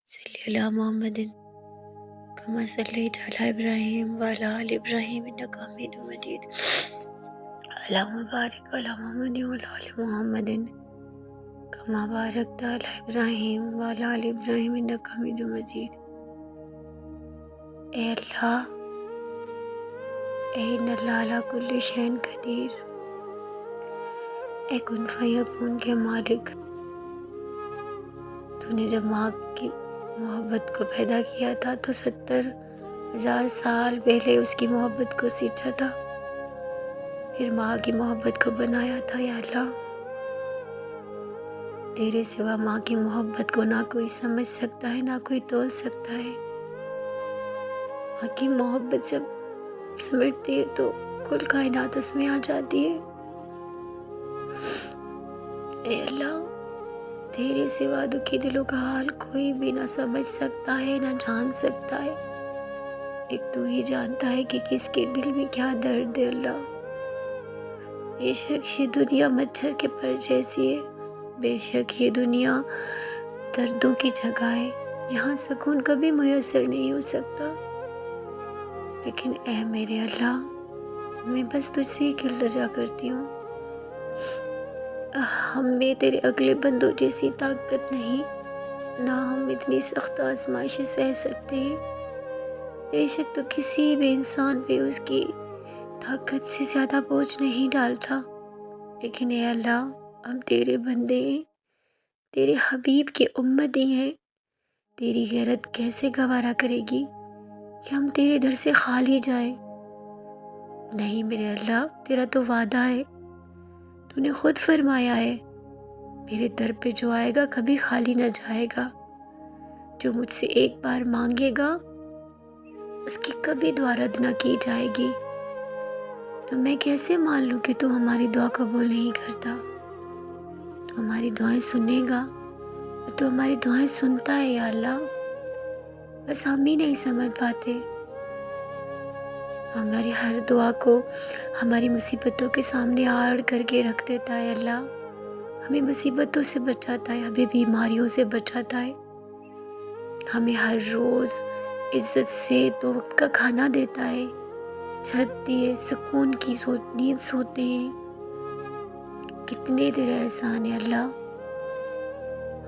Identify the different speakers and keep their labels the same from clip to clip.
Speaker 1: صلی علی محمد کما صلیت علی ابراہیم وعلی آل ابراہیم انک حمید مجید اللہم بارک علی محمد وعلی آل محمد کما بارکت علی ابراہیم وعلی آل ابراہیم انک حمید مجید۔ اے اللہ، اے ان اللہ علی کل شیء قدیر، اے کن فیکون کے مالک، تو نے جب ماں کی محبت کو پیدا کیا تھا تو 70,000 سال پہلے اس کی محبت کو سینچا تھا، پھر ماں کی محبت کو بنایا تھا۔ یا اللہ، تیرے سوا ماں کی محبت کو نہ کوئی سمجھ سکتا ہے نہ کوئی تول سکتا ہے۔ ماں کی محبت جب سمجھتی ہے تو کل کائنات اس میں آ جاتی ہے۔ اے اللہ، تیرے سوا دکھی دلوں کا حال کوئی بھی نہ سمجھ سکتا ہے نہ جان سکتا ہے، ایک تو ہی جانتا ہے کہ کس کے دل میں کیا درد ہے۔ اللہ، بے شک یہ دنیا مچھر کے پر جیسی ہے، بے شک یہ دنیا دردوں کی جگہ ہے، یہاں سکون کبھی میسر نہیں ہو سکتا، لیکن اے میرے اللہ، میں بس تجھ سے ہی التجا کرتی ہوں۔ ہم میں تیرے اگلے بندوں جیسی طاقت نہیں، نہ ہم اتنی سخت آزمائشیں سہ سکتے ہیں۔ بے شک تو کسی بھی انسان پہ اس کی طاقت سے زیادہ بوجھ نہیں ڈالتا، لیکن اے اللہ، ہم تیرے بندے ہیں، تیرے حبیب کے امتی ہیں، تیری غیرت کیسے گوارا کرے گی کہ ہم تیرے در سے خالی جائیں؟ نہیں میرے اللہ، تیرا تو وعدہ ہے، تو نے خود فرمایا ہے، میرے در پہ جو آئے گا کبھی خالی نہ جائے گا، جو مجھ سے ایک بار مانگے گا اس کی کبھی دعا رد نہ کی جائے گی۔ تو میں کیسے مان لوں کہ تو ہماری دعا قبول نہیں کرتا؟ تو ہماری دعائیں سنے گا اور تو ہماری دعائیں سنتا ہے۔ یا اللہ، بس ہم ہی نہیں سمجھ پاتے، ہماری ہر دعا کو ہماری مصیبتوں کے سامنے آڑ کر کے رکھ دیتا ہے۔ اللہ، ہمیں مصیبتوں سے بچاتا ہے، ہمیں بیماریوں سے بچاتا ہے، ہمیں ہر روز عزت سے 2 وقت کا کھانا دیتا ہے، چھت دیے، سکون کی نیند سوتے ہیں۔ کتنے تیرے احسان ہے اللہ،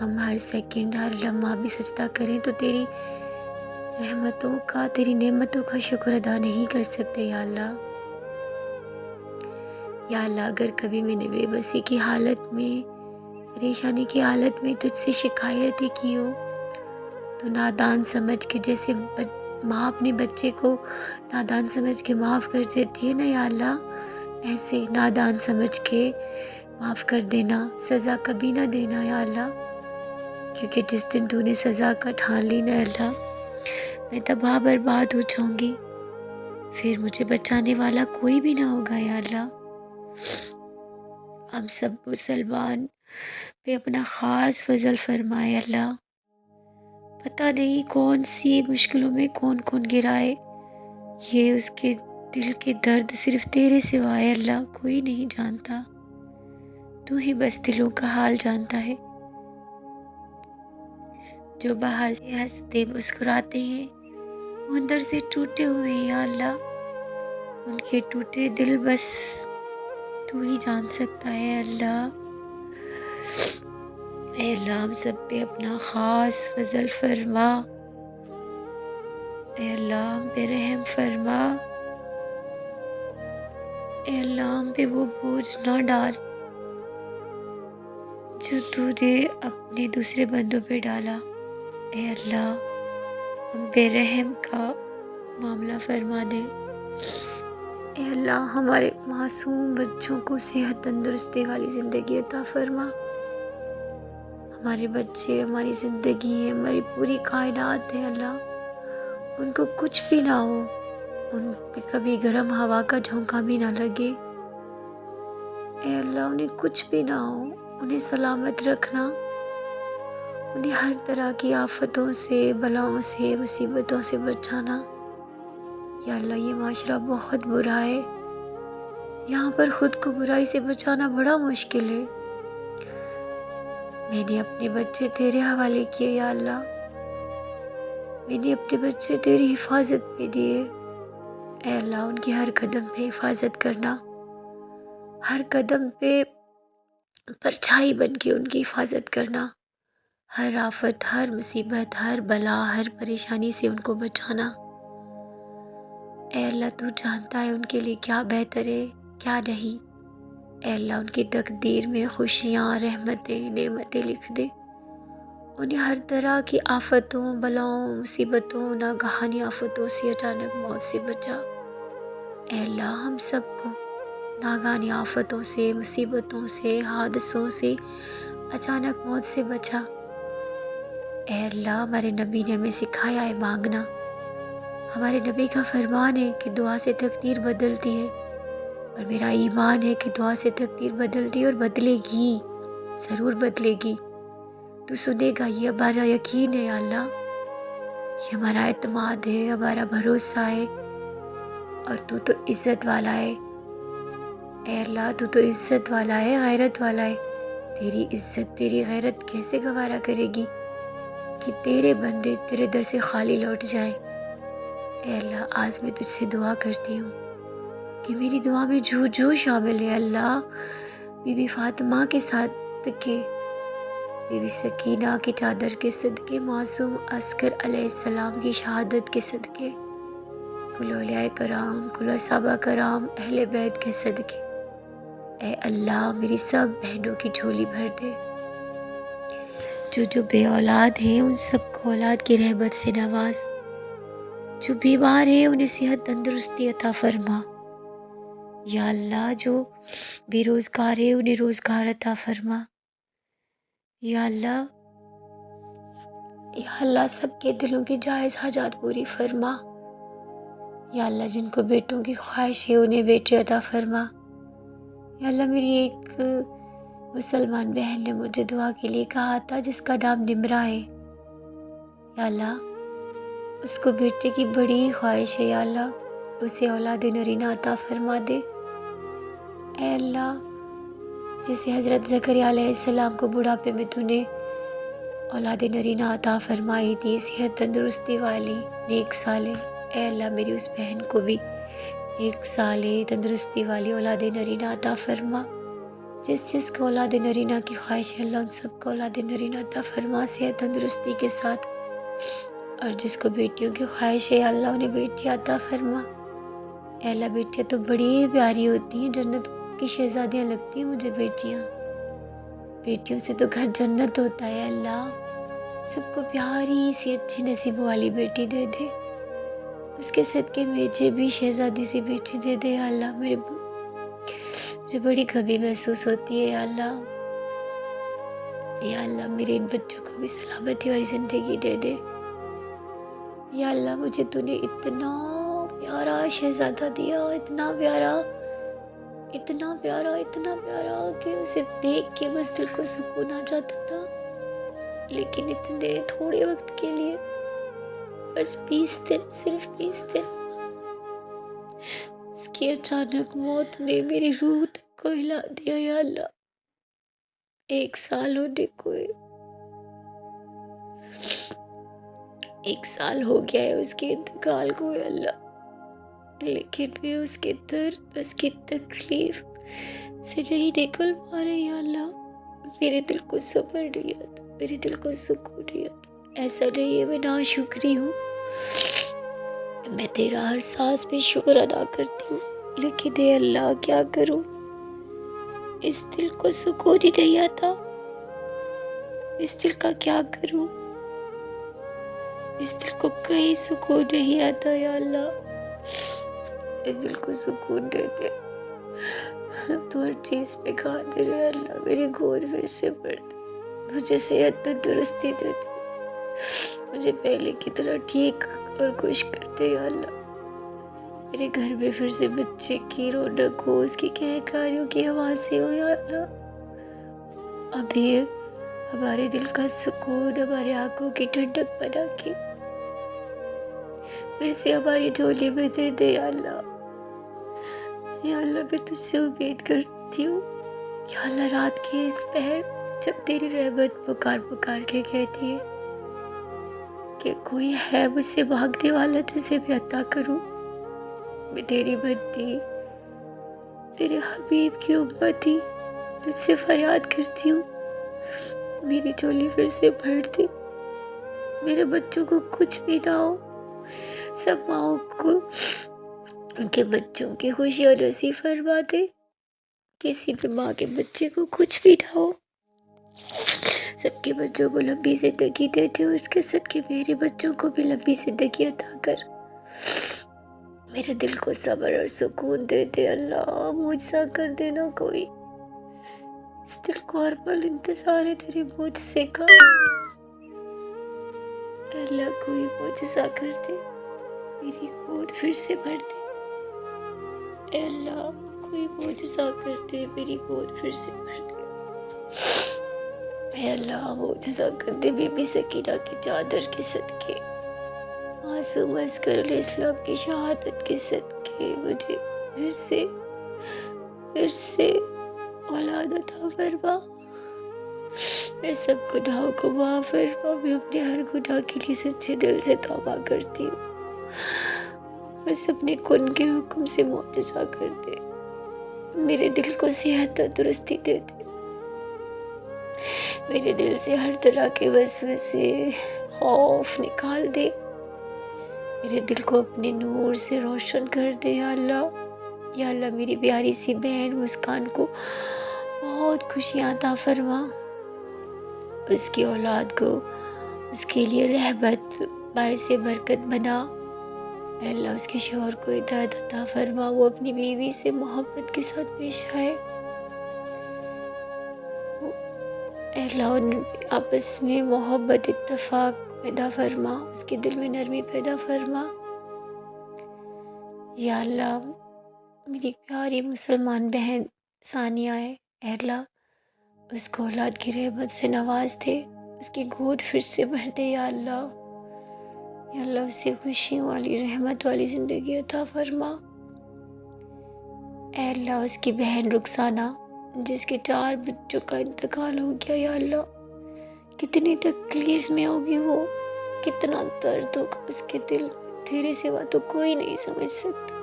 Speaker 1: ہم ہر سیکنڈ ہر لمحہ بھی سجدہ کریں تو تیری رحمتوں کا، تیری نعمتوں کا شکر ادا نہیں کر سکتے۔ یا اللہ، یا اللہ، اگر کبھی میں نے بے بسی کی حالت میں، پریشانی کی حالت میں تجھ سے شکایتیں کی ہو تو نادان سمجھ کے، جیسے ماں اپنے بچے کو نادان سمجھ کے معاف کر دیتی ہے نا، یا اللہ، ایسے نادان سمجھ کے معاف کر دینا، سزا کبھی نہ دینا یا اللہ، کیونکہ جس دن تو نے سزا کا ٹھان لی نا اللہ، میں تباہ برباد ہو جاؤں گی، پھر مجھے بچانے والا کوئی بھی نہ ہوگا۔ یا اللہ، ہم سب مسلمان پہ اپنا خاص فضل فرمائے۔ اللہ، پتہ نہیں کون سی مشکلوں میں کون کون گرائے، یہ اس کے دل کے درد صرف تیرے سوا ہے۔ اللہ، کوئی نہیں جانتا، تو ہی بس دلوں کا حال جانتا ہے۔ جو باہر سے ہنستے مسکراتے ہیں وہ اندر سے ٹوٹے ہوئے ہیں۔ یا اللہ، ان کے ٹوٹے دل بس تو ہی جان سکتا ہے۔ اللہ، اے اللہ، ہم سب پہ اپنا خاص فضل فرما، اے اللہ ہم پہ رحم فرما، اے اللہ ہم پہ وہ بوجھ نہ ڈال جو تو نے اپنے دوسرے بندوں پہ ڈالا۔ اے اللہ، ہم پہ رحم کا معاملہ فرما دے۔ اے اللہ، ہمارے معصوم بچوں کو صحت تندرستی والی زندگی عطا فرما۔ ہمارے بچے ہماری زندگی ہے، ہماری پوری کائنات ہے۔ اللہ، ان کو کچھ بھی نہ ہو، ان پہ کبھی گرم ہوا کا جھونکا بھی نہ لگے۔ اے اللہ، انہیں کچھ بھی نہ ہو، انہیں سلامت رکھنا، انہیں ہر طرح کی آفتوں سے، بلاؤں سے، مصیبتوں سے بچانا۔ یا اللہ، یہ معاشرہ بہت برا ہے، یہاں پر خود کو برائی سے بچانا بڑا مشکل ہے۔ میں نے اپنے بچے تیرے حوالے کیے۔ یا اللہ، میں نے اپنے بچے تیری حفاظت پہ دیے، اے اللہ ان کی ہر قدم پہ حفاظت کرنا، ہر قدم پہ پرچھائی بن کے ان کی حفاظت کرنا، ہر آفت، ہر مصیبت، ہر بلا، ہر پریشانی سے ان کو بچانا۔ اے اللہ تو جانتا ہے ان کے لیے کیا بہتر ہے کیا نہیں، اے اللہ ان کی تقدیر میں خوشیاں، رحمتیں، نعمتیں لکھ دے، انہیں ہر طرح کی آفتوں، بلاؤں، مصیبتوں، ناگہانی آفتوں سے، اچانک موت سے بچا۔ اے اللہ ہم سب کو ناگہانی آفتوں سے، مصیبتوں سے، حادثوں سے، اچانک موت سے بچا۔ اے اللہ ہمارے نبی نے ہمیں سکھایا ہے مانگنا، ہمارے نبی کا فرمان ہے کہ دعا سے تقدیر بدلتی ہے، اور میرا ایمان ہے کہ دعا سے تقدیر بدلتی ہے اور بدلے گی، ضرور بدلے گی، تو سنے گا، یہ ہمارا یقین ہے یا اللہ، یہ ہمارا اعتماد ہے، ہمارا بھروسہ ہے، اور تو عزت والا ہے، اے اللہ تو عزت والا ہے، غیرت والا ہے، تیری عزت، تیری غیرت کیسے گوارا کرے گی کہ تیرے بندے تیرے در سے خالی لوٹ جائیں۔ اے اللہ آج میں تجھ سے دعا کرتی ہوں کہ میری دعا میں جو شامل ہے اللہ، بی بی فاطمہ کے صدقے، بی بی سکینہ کی چادر کے صدقے، معصوم اصغر علیہ السلام کی شہادت کے صدقے، کل اولیاء کرام، کل صحابہ کرام، اہل بیت کے صدقے، اے اللہ میری سب بہنوں کی جھولی بھر دے، جو بے اولاد ہیں ان سب کو اولاد کی رحمت سے نواز، جو بیمار ہیں انہیں صحت تندرستی عطا فرما، یا اللہ جو بے روزگار ہے انہیں روزگار عطا فرما، یا اللہ سب کے دلوں کی جائز حاجات پوری فرما، یا اللہ جن کو بیٹوں کی خواہش ہے انہیں بیٹے عطا فرما، یا اللہ میری ایک مسلمان بہن نے مجھے دعا کے لیے کہا تھا جس کا نام نمرہ ہے، یا اللہ اس کو بیٹے کی بڑی خواہش ہے، یا اللہ اسے اولاد نرینہ عطا فرما دے، اے اللہ جسے حضرت زکریا علیہ السلام کو بڑھاپے میں تو نے اولاد نرینہ عطا فرمائی تھی، صحت تندرستی والی نیک صالح، اے اللہ میری اس بہن کو بھی ایک صالح تندرستی والی اولاد نرینہ عطا فرما، جس کو اولاد نرینہ کی خواہش ہے اللہ ان سب کو اولاد نرینہ عطا فرما صحت تندرستی کے ساتھ، اور جس کو بیٹیوں کی خواہش ہے اللہ انہیں بیٹی عطا فرما، اے اللہ بیٹیاں تو بڑی پیاری ہوتی ہیں، جنت کی شہزادیاں لگتی ہیں مجھے بیٹیاں، بیٹیوں سے تو گھر جنت ہوتا ہے، اللہ سب کو پیاری سی اچھی نصیب والی بیٹی دے دے، اس کے صدقے مجھے بھی شہزادی سی بیٹی دے دے، یا اللہ مجھے بڑی کمی محسوس ہوتی ہے، یا اللہ میرے ان بچوں کو بھی سلامتی والی زندگی دے دے، یا اللہ مجھے تو نے اتنا پیارا شہزادہ دیا، اتنا پیارا اتنا پیارا اتنا پیارا کہ اسے دیکھ کے بس دل کو سکون آ جاتا تھا، لیکن اتنے تھوڑے وقت کے لیے، بس 20 دن، صرف 20 دن، اس کی اچانک موت نے میری روح تک کو ہلا دیا، یا اللہ 1 سال ہونے کو ہے، 1 سال ہو گیا ہے اس کے انتقال کو، ہے اللہ، لیکن میں اس کے درد، اس کی تکلیف سے نہیں نکل پا رہی، یا اللہ میرے دل کو صبر نہیں آتا، میرے دل کو سکون نہیں آتا، ایسا نہیں ہے میں ناشکری ہوں، میں تیرا ہر سانس پہ شکر ادا کرتی ہوں، لیکن اے اللہ کیا کروں، اس دل کو سکون ہی نہیں آتا، اس دل کا کیا کروں، اس دل کو کہیں سکون نہیں آتا، یا اللہ اس دل کو سکون دے دے، تو ہر چیز پہ قادر ہے، اللہ میری گود پھر سے بھر دے، مجھے صحت تندرستی دے دے، مجھے پہلے کی طرح ٹھیک اور خوش کر دے، یا اللہ میرے گھر میں پھر سے بچے کی رونق ہو، اس کی کہکاریوں کی آوازیں ہو، یا اللہ اب یہ ہمارے دل کا سکون، ہمارے آنکھوں کی ٹھنڈک بنا کے پھر سے ہماری جھولی میں دے دے، یا اللہ میں تجھ سے امید کرتی ہوں، یا اللہ رات کے اس پہر جب تیری رحمت پکار پکار کے کہتی ہے کہ کوئی ہے مجھ سے بھاگنے والا جسے بھی عطا کروں۔ میں تیری بندی، تیرے حبیب کی امتی تجھ سے فریاد کرتی ہوں، میری جھولی پھر سے بھر دے، میرے بچوں کو کچھ بھی نہ ہو، سب ماؤں کو ان کے بچوں کی خوشیاں نصیب فرما دے، کسی بھی ماں کے بچے کو کچھ بھی نہ ہو، سب کے بچوں کو لمبی زندگی دیتے، اس کے صدقے میرے بچوں کو بھی لمبی زندگی عطا کر، میرے دل کو صبر اور سکون دے دے اللہ، معجزہ کر دینا کوئی، اس دل کو ہر پل انتظار ہے تیرے معجزے کا، اے اللہ کوئی معجزہ کر دے، میری گود پھر سے بھر دے، اے اللہ کوئی معجزہ کر دے، میری گود پھر سے بھر دے، اے اللہ معجزہ کر دے بی بی سکینہ کی چادر کے صدقے، معصوم اصغر علیہ السلام کی شہادت کے صدقے مجھے پھر سے اولاد عطا فرما، میں سب گناہوں کو معاف فرما، میں اپنے ہر گناہ کے لیے سچے دل سے توبہ کرتی ہوں، بس اپنے کن کے حکم سے معجزہ کر دے، میرے دل کو صحت تندرستی دے دے، میرے دل سے ہر طرح کے وسوسے خوف نکال دے، میرے دل کو اپنے نور سے روشن کر دے یا اللہ میری پیاری سی بہن مسکان کو بہت خوشیاں عطا فرما، اس کی اولاد کو اس کے لیے رحمت باعث برکت بنا، اے اللہ اس کے شوہر کو ہدایت عطا فرما، وہ اپنی بیوی سے محبت کے ساتھ پیش آئے، اے اللہ ان آپس میں محبت اتفاق پیدا فرما، اس کے دل میں نرمی پیدا فرما، یا اللہ میری پیاری مسلمان بہن ثانیہ ہے، اے اللہ اس کو اولاد کی رحمت سے نواز دے، اس کی گود پھر سے بھر دے یا اللہ اسے خوشیوں والی رحمت والی زندگی عطا فرما، اے اللہ اس کی بہن رخسانہ جس کے 4 بچوں کا انتقال ہو گیا، یا اللہ کتنی تکلیف میں ہوگی وہ، کتنا درد ہوگا اس کے دل میں، تیرے سوا تو کوئی نہیں سمجھ سکتا،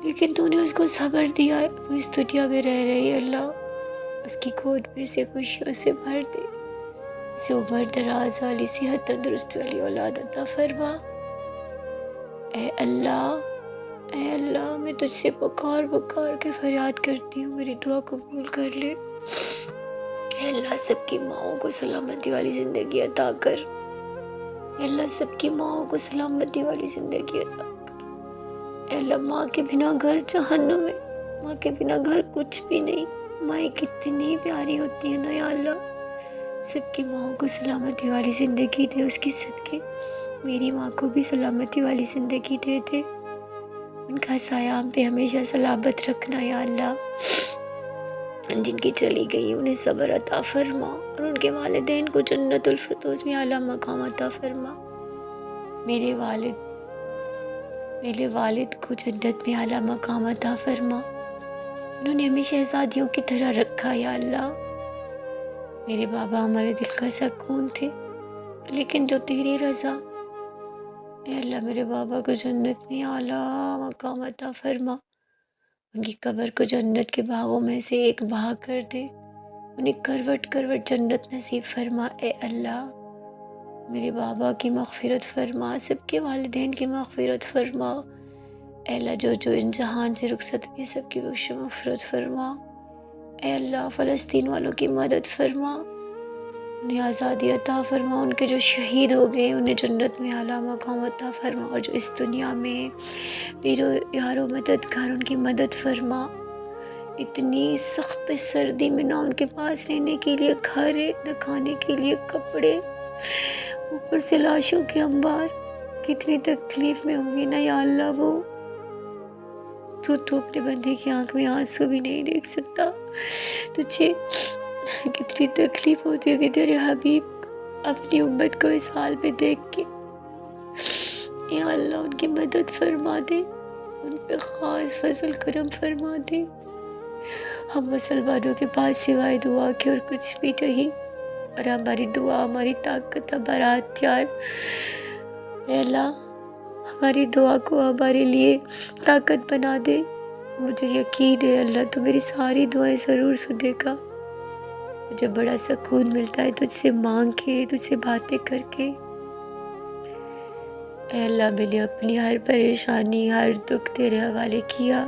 Speaker 1: لیکن تو نے اس کو صبر دیا ہے، وہ اس دنیا میں رہ رہی ہے، اللہ اس کی گود پھر سے خوشیوں سے بھر دے، اسے عمر دراز والی صحت تندرستی والی اولاد عطا فرما، اے اللہ میں تجھ سے پکار کے فریاد کرتی ہوں، میری دعا قبول کر لے، اے اللہ سب کی ماؤں کو سلامتی والی زندگی عطا کر، اے اللہ سب کی ماؤں کو سلامتی والی زندگی عطا کر، اے اللہ ماں کے بنا گھر جہنم ہے، ماں کے بنا گھر کچھ بھی نہیں، مائیں کتنی پیاری ہوتی ہیں نا یا اللہ، سب کی ماؤں کو سلامتی والی زندگی دے، اس کی صدقے میری ماں کو بھی سلامتی والی زندگی دے دے، ان کا سایہ ہم پہ ہمیشہ سلامت رکھنا یا اللہ، جن کی چلی گئی انہیں صبر عطا فرما، اور ان کے والدین کو جنت الفردوس میں اعلیٰ مقام عطا فرما، میرے والد کو جنت میں اعلیٰ مقام عطا فرما، انہوں نے ہمیں شہزادیوں کی طرح رکھا یا اللہ، میرے بابا ہمارے دل کا سکون تھے، لیکن جو تیری رضا، اے اللہ میرے بابا کو جنت میں اعلیٰ مقام عطا فرما، ان کی قبر کو جنت کے باغوں میں سے ایک باغ کر دے، انہیں کروٹ جنت نصیب فرما، اے اللہ میرے بابا کی مغفرت فرما، سب کے والدین کی مغفرت فرما، اے اللہ جو ان جہان سے رخصت ہوئے سب کی بخش مغفرت فرما، اے اللہ فلسطین والوں کی مدد فرما، انہیں آزادی عطا فرما، ان کے جو شہید ہو گئے انہیں جنت میں اعلیٰ مقام عطا فرما، اور جو اس دنیا میں پیرو یارو مددگار ان کی مدد فرما، اتنی سخت سردی میں نہ ان کے پاس رہنے کے لیے گھر ہے، نہ کھانے کے لیے کپڑے، اوپر سے لاشوں کے انبار، کتنی تکلیف میں ہوگی نا یا اللہ وہ، تو اپنے بندے کی آنکھ میں آنسو بھی نہیں دیکھ سکتا، تجھے کتنی تکلیف ہوتی ہے کہ تیرے حبیب اپنی امت کو اس حال میں دیکھ کے، یا اللہ ان کی مدد فرما دے، ان پہ خاص فضل کرم فرما دے، ہم مسلمانوں کے پاس سوائے دعا کے اور کچھ بھی نہیں، اور ہماری دعا ہماری طاقت، ہمارا ہتھیار. اے اللہ ہماری دعا کو ہمارے لیے طاقت بنا دے. مجھے یقین ہے اللہ تو میری ساری دعائیں ضرور سنے گا. مجھے بڑا سکون ملتا ہے تجھ سے مانگ کے، تجھ سے باتیں کر کے. اے اللہ میں نے اپنی ہر پریشانی، ہر دکھ تیرے حوالے کیا.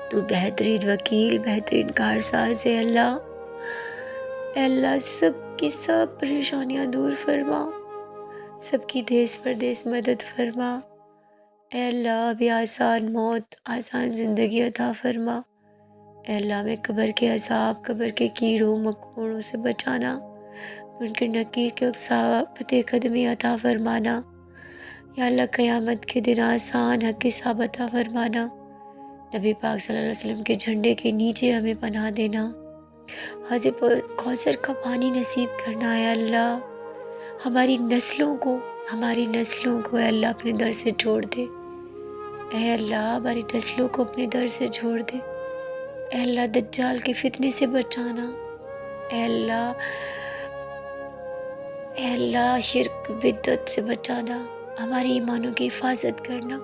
Speaker 1: تو بہترین وکیل، بہترین کارساز ہے اللہ. اے اللہ سب کی سب پریشانیاں دور فرما، سب کی دیس پردیس مدد فرما. اے اللہ ابھی آسان موت، آسان زندگی عطا فرما. اے اللہ میں قبر کے عذاب، قبر کے کیڑوں مکوڑوں سے بچانا، ان کے نکیر کے اقصابت قدمی عطا فرمانا. یا اللہ قیامت کے دن آسان حق حساب عطا فرمانا. نبی پاک صلی اللہ علیہ وسلم کے جھنڈے کے نیچے ہمیں پناہ دینا. حوض کوثر کا پانی نصیب کرنا ہے اللہ. ہماری نسلوں کو اے اللہ اپنے در سے جوڑ دے. اے اللہ ہماری نسلوں کو اپنے در سے جوڑ دے. اے اللہ دجال کے فتنے سے بچانا. اے اللہ شرک بدعت سے بچانا. ہماری ایمانوں کی حفاظت کرنا.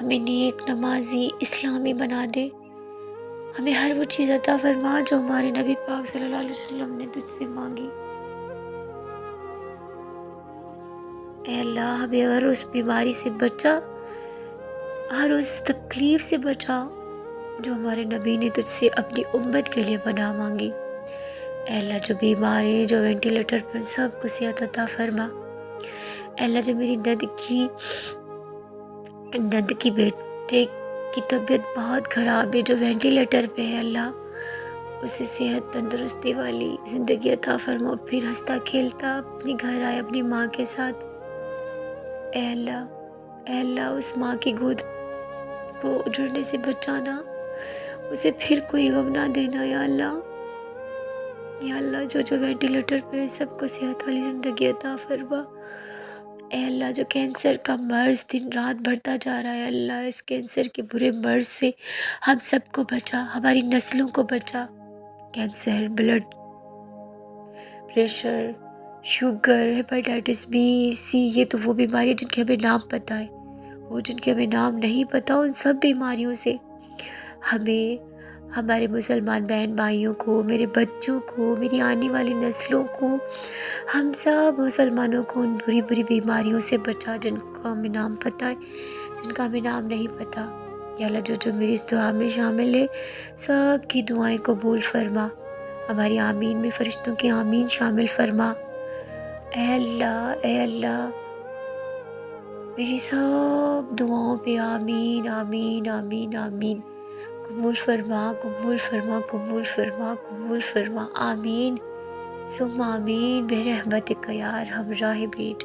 Speaker 1: ہمیں نیک نمازی اسلامی بنا دے. ہمیں ہر وہ چیز عطا فرما جو ہمارے نبی پاک صلی اللہ علیہ وسلم نے تجھ سے مانگی. اے اللہ ہمیں ہر اس بیماری سے بچا، ہر اس تکلیف سے بچا جو ہمارے نبی نے تجھ سے اپنی امت کے لیے پناہ مانگی. اے اللہ جو بیمار ہیں، جو وینٹیلیٹر پر، سب کو صحت عطا فرما. اے اللہ جو میری نند کی بیٹے کی طبیعت بہت خراب ہے، جو وینٹیلیٹر پہ ہے، اللہ اسے صحت تندرستی والی زندگی عطا فرما، پھر ہنستا کھیلتا اپنے گھر آئے اپنی ماں کے ساتھ. اے اللہ اس ماں کی گود کو اجڑنے سے بچانا، اسے پھر کوئی غم نہ دینا. یا اللہ جو وینٹیلیٹر پہ سب کو صحت والی زندگی عطا فرما. اے اللہ جو کینسر کا مرض دن رات بڑھتا جا رہا ہے، اللہ اس کینسر کے برے مرض سے ہم سب کو بچا، ہماری نسلوں کو بچا. Cancer, blood pressure, sugar, hepatitis B, C, یہ تو وہ بیماری جن کے ہمیں نام پتہ ہے. وہ جن کے ہمیں نام نہیں پتہ، ان سب بیماریوں سے ہمیں، ہمارے مسلمان بہن بھائیوں کو، میرے بچوں کو، میری آنے والی نسلوں کو، ہم سب مسلمانوں کو ان بری بری بیماریوں سے بچا جن کا ہمیں نام پتہ ہے، جن کا ہمیں نام نہیں پتہ. یا اللہ جو میری اس دعا میں شامل ہے سب کی دعائیں قبول فرما. ہماری آمین میں فرشتوں کی آمین شامل فرما. اے اللہ میری سب دعاؤں پہ آمین آمین آمین آمین قبول فرما، قبول فرما، قبول فرما، قبول فرما. آمین ثم آمین برحمتک یا ارحم الراحمین.